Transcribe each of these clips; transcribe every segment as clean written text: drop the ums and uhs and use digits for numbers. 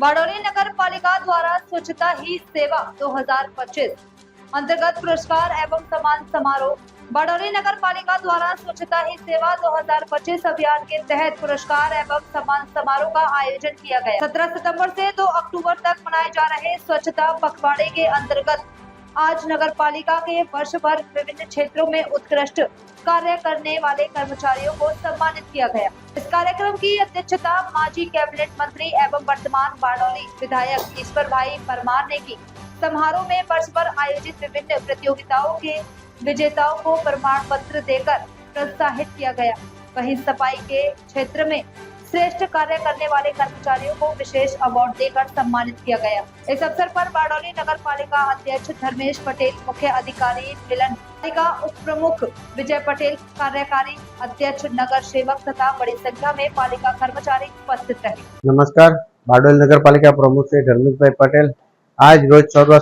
बारडोली नगर पालिका द्वारा स्वच्छता ही सेवा 2025 अंतर्गत पुरस्कार एवं सम्मान समारोह। बारडोली नगर पालिका द्वारा स्वच्छता ही सेवा 2025 अभियान के तहत पुरस्कार एवं सम्मान समारोह का आयोजन किया गया। 17 सितंबर से 2 अक्टूबर तक मनाए जा रहे स्वच्छता पखवाड़े के अंतर्गत आज नगर पालिका के वर्ष भर विभिन्न क्षेत्रों में उत्कृष्ट कार्य करने वाले कर्मचारियों को सम्मानित किया गया। इस कार्यक्रम की अध्यक्षता माजी कैबिनेट मंत्री एवं वर्तमान बारडोली विधायक ईश्वर भाई परमार ने की। समारोह में वर्ष भर आयोजित विभिन्न प्रतियोगिताओं के विजेताओं को प्रमाण पत्र देकर प्रोत्साहित किया गया। वहीं सफाई के क्षेत्र में श्रेष्ठ कार्य करने वाले कर्मचारियों को विशेष अवार्ड देकर सम्मानित किया गया। इस अवसर पर बारडोली नगर पालिका अध्यक्ष धर्मेश पटेल, मुख्य अधिकारी मिलन, पालिका उप प्रमुख विजय पटेल, कार्यकारी अध्यक्ष, नगर सेवक तथा बड़ी संख्या में पालिका कर्मचारी उपस्थित रहे। नमस्कार, बारडोली नगर पालिका प्रमुख श्री धर्मेश भाई पटेल आज रोज सर्व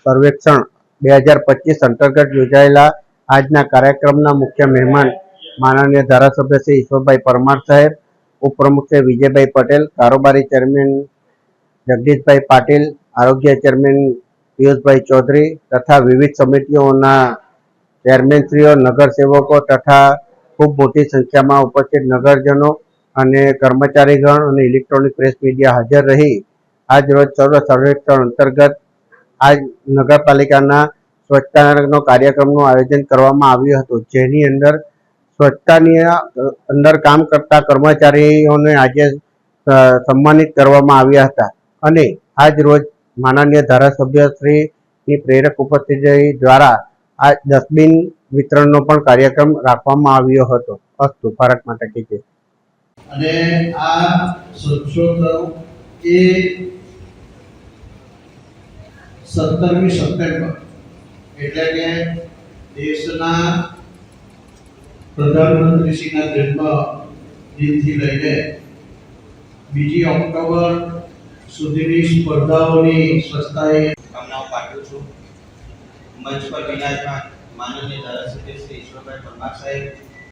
सर्वेक्षण 2025 अंतर्गत योजाયેલા આજના કાર્યક્રમના મુખ્ય મહેમાન માનનીય ધારાસભ્ય શ્રી ઈશ્વરભાઈ પરમાર સાહેબ, ઉપપ્રમુખ શ્રી વિજયભાઈ પટેલ, કારોબારી ચેરમેન જગદીશભાઈ પાટીલ, આરોગ્ય ચેરમેન પિયુષભાઈ ચૌધરી તથા વિવિધ સમિતિઓના ચેરમેનશ્રીઓ, નગરસેવકો તથા ખૂબ મોટી સંખ્યામાં ઉપસ્થિત નગરજનો અને કર્મચારીગણ અને ઇલેક્ટ્રોનિક પ્રેસ મીડિયા હાજર રહી આજ રોજ સર્વ સર્વેક્ષણ અંતર્ગત આજ નગરપાલિકાના સ્વચ્છતાનો કાર્યક્રમનું આયોજન કરવામાં આવ્યું હતું, જેની અંદર સ્વચ્છતાની અંદર કામ કરતા કર્મચારીઓને આજે સન્માનિત કરવામાં આવ્યા હતા અને આજ રોજ માનનીય ધારાસભ્યશ્રીની પ્રેરક ઉપસ્થિતિ દ્વારા આ ડસ્ટબિન વિતરણનો પણ કાર્યક્રમ રાખવામાં આવ્યો હતો। અસ્તુ ભારત માતા કી જય। અને આ સ્વચ્છોત્સવ એ 17મી સપ્ટેમ્બર એટલે કે દેશના પ્રધાનમંત્રીશ્રીના જન્મ દિનથી લઈને 2 ઓક્ટોબર સુધીની સ્પર્ધાઓની સ્વચ્છતાએ કામનાઓ પાઠવું છું। મંચ પર વિરાજમાન માનનીય ધારાસભ્ય શ્રી ઈશ્વરભાઈ પરમાર સાહેબ,